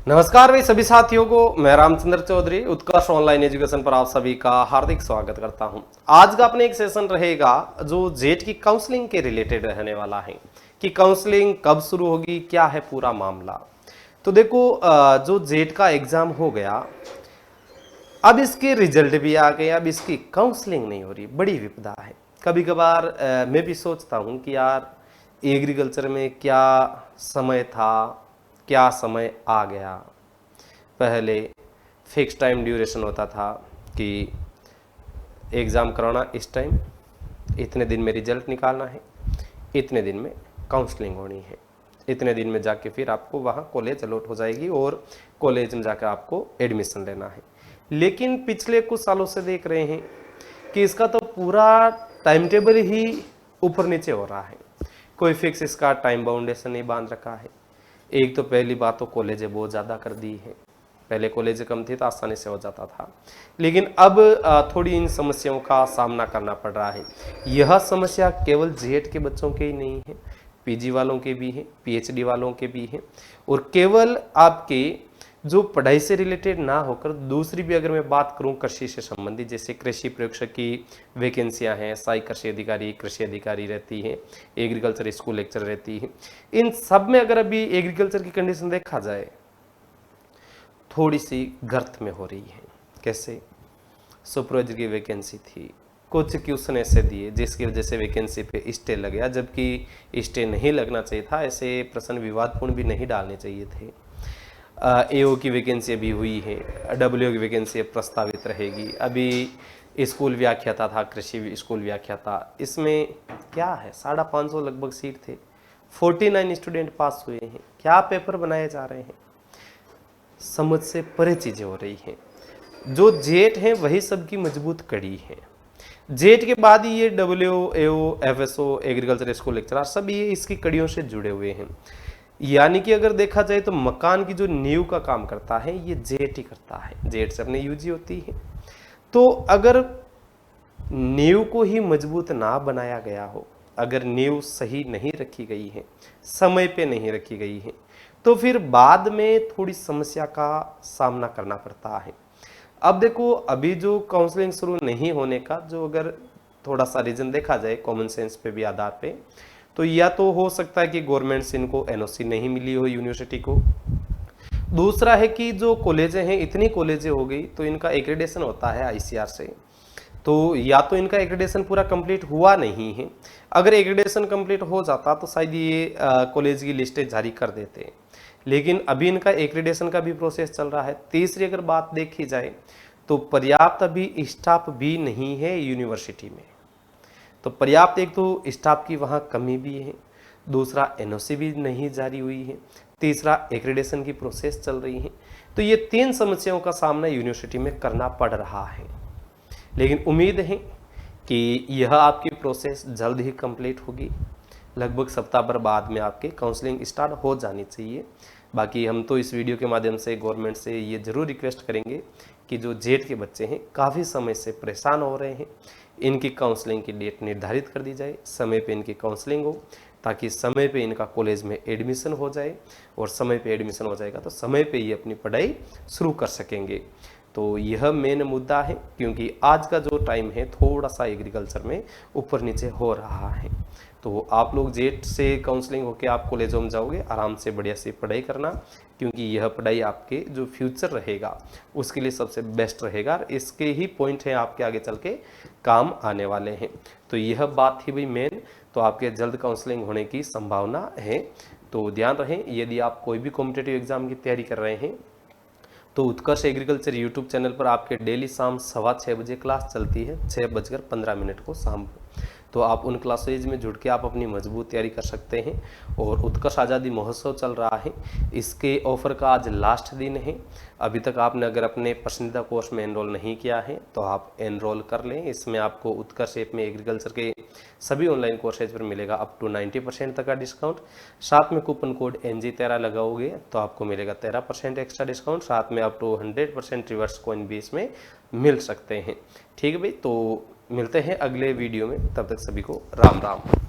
नमस्कार भाई सभी साथियों को, मैं रामचंद्र चौधरी उत्कर्ष ऑनलाइन एजुकेशन पर आप सभी का हार्दिक स्वागत करता हूं। आज का अपने एक सेशन रहेगा जो जेट की काउंसलिंग के रिलेटेड रहने वाला है कि काउंसलिंग कब शुरू होगी, क्या है पूरा मामला। तो देखो, जो जेट का एग्जाम हो गया, अब इसके रिजल्ट भी आ गए, अब इसकी काउंसलिंग नहीं हो रही, बड़ी विपदा है। कभी कभार मैं भी सोचता हूँ कि यार एग्रीकल्चर में क्या समय था, क्या समय आ गया। पहले फिक्स टाइम ड्यूरेशन होता था कि एग्ज़ाम कराना इस टाइम, इतने दिन में रिजल्ट निकालना है, इतने दिन में काउंसलिंग होनी है, इतने दिन में जाके फिर आपको वहाँ कॉलेज अलॉट हो जाएगी और कॉलेज में जाकर आपको एडमिशन लेना है। लेकिन पिछले कुछ सालों से देख रहे हैं कि इसका तो पूरा टाइम टेबल ही ऊपर नीचे हो रहा है। कोई फिक्स इसका टाइम बाउंडेशन नहीं बांध रखा है। एक तो पहली बात तो कॉलेज बहुत ज़्यादा कर दी है। पहले कॉलेज कम थी तो आसानी से हो जाता था, लेकिन अब थोड़ी इन समस्याओं का सामना करना पड़ रहा है। यह समस्या केवल जेट के बच्चों के ही नहीं है, पीजी वालों के भी है, पीएचडी वालों के भी है, और केवल आपके जो पढ़ाई से रिलेटेड ना होकर दूसरी भी अगर मैं बात करूं कृषि से संबंधित, जैसे कृषि प्रयोगशाला की वैकेंसियां हैं, सहायक कृषि अधिकारी रहती है, एग्रीकल्चर स्कूल लेक्चर रहती है, इन सब में अगर अभी एग्रीकल्चर की कंडीशन देखा जाए थोड़ी सी गर्त में हो रही है। कैसे? सुपरवाइजर की वैकेंसी थी, कुछ क्वेश्चन ऐसे दिए जिसकी वजह से वैकेंसी पे स्टे लग गया, जबकि स्टे नहीं लगना चाहिए था। ऐसे प्रश्न विवादपूर्ण भी नहीं डालने चाहिए थे। एओ की वैकेंसी अभी हुई है, डब्ल्यू की वैकेंसी प्रस्तावित रहेगी। अभी स्कूल व्याख्याता था, कृषि स्कूल व्याख्याता, इसमें क्या है 550 लगभग सीट थे, 49 स्टूडेंट पास हुए हैं। क्या पेपर बनाए जा रहे हैं, समझ से परे चीजें हो रही हैं। जो जेट है वही सबकी मजबूत कड़ी है। जेट के बाद ही ये डब्ल्यू, एओ, एफएसओ, एग्रीकल्चर स्कूल लेक्चरर सब ये इसकी कड़ियों से जुड़े हुए हैं। यानी कि अगर देखा जाए तो मकान की जो नींव का काम करता है ये जेट ही करता है, जेट से अपनी यूजी होती है। तो अगर नींव को ही मजबूत ना बनाया गया हो, अगर नींव सही नहीं रखी गई है, समय पे नहीं रखी गई है, तो फिर बाद में थोड़ी समस्या का सामना करना पड़ता है। अब देखो, अभी जो काउंसलिंग शुरू नहीं होने का जो अगर थोड़ा सा रीजन देखा जाए कॉमन सेंस पे भी आधार पे, तो या तो हो सकता है कि गवर्नमेंट से इनको एनओसी नहीं मिली हो यूनिवर्सिटी को। दूसरा है कि जो कॉलेजें हैं, इतनी कॉलेजें हो गई तो इनका एक्रेडिटेशन होता है आईसीआर से, तो या तो इनका एक्रेडिटेशन पूरा कंप्लीट हुआ नहीं है। अगर एक्रेडिटेशन कंप्लीट हो जाता तो शायद ये कॉलेज की लिस्टें जारी कर देते, लेकिन अभी इनका एक्रेडिटेशन का भी प्रोसेस चल रहा है। तीसरी अगर बात देखी जाए तो पर्याप्त अभी स्टाफ भी नहीं है यूनिवर्सिटी में, तो पर्याप्त एक तो स्टाफ की वहाँ कमी भी है, दूसरा एनओसी भी नहीं जारी हुई है, तीसरा एक्रेडिटेशन की प्रोसेस चल रही है। तो ये तीन समस्याओं का सामना यूनिवर्सिटी में करना पड़ रहा है, लेकिन उम्मीद है कि यह आपकी प्रोसेस जल्द ही कंप्लीट होगी। लगभग सप्ताह भर बाद में आपके काउंसलिंग स्टार्ट हो जानी चाहिए। बाकी हम तो इस वीडियो के माध्यम से गवर्नमेंट से ये ज़रूर रिक्वेस्ट करेंगे कि जो जेट के बच्चे हैं काफ़ी समय से परेशान हो रहे हैं, इनकी काउंसलिंग की डेट निर्धारित कर दी जाए, समय पे इनकी काउंसलिंग हो, ताकि समय पे इनका कॉलेज में एडमिशन हो जाए, और समय पे एडमिशन हो जाएगा तो समय पे ये अपनी पढ़ाई शुरू कर सकेंगे। तो यह मेन मुद्दा है, क्योंकि आज का जो टाइम है थोड़ा सा एग्रीकल्चर में ऊपर नीचे हो रहा है। तो आप लोग जेट से काउंसलिंग होके आप कॉलेजों में जाओगे, आराम से बढ़िया से पढ़ाई करना, क्योंकि यह पढ़ाई आपके जो फ्यूचर रहेगा उसके लिए सबसे बेस्ट रहेगा, और इसके ही पॉइंट हैं आपके आगे चल के काम आने वाले हैं। तो यह बात थी भाई मेन। तो आपके जल्द काउंसलिंग होने की संभावना है। तो ध्यान रहे, यदि आप कोई भी कॉम्पिटेटिव एग्जाम की तैयारी कर रहे हैं तो उत्कर्ष एग्रीकल्चर यूट्यूब चैनल पर आपके डेली शाम 6:15 बजे क्लास चलती है, 6:15 को शाम को। तो आप उन क्लासेज में जुड़ के आप अपनी मजबूत तैयारी कर सकते हैं। और उत्कर्ष आज़ादी महोत्सव चल रहा है, इसके ऑफर का आज लास्ट दिन है। अभी तक आपने अगर अपने पसंदीदा कोर्स में एनरोल नहीं किया है तो आप एनरोल कर लें। इसमें आपको उत्कर्ष ऐप में एग्रीकल्चर के सभी ऑनलाइन कोर्सेज पर मिलेगा अप टू 90% तक का डिस्काउंट। साथ में कूपन कोड NG13 लगाओगे तो आपको मिलेगा 13% एक्स्ट्रा डिस्काउंट, साथ में अप टू 100% रिवर्स कॉइन भी इसमें मिल सकते हैं। ठीक है भाई, तो मिलते हैं अगले वीडियो में, तब तक सभी को राम राम।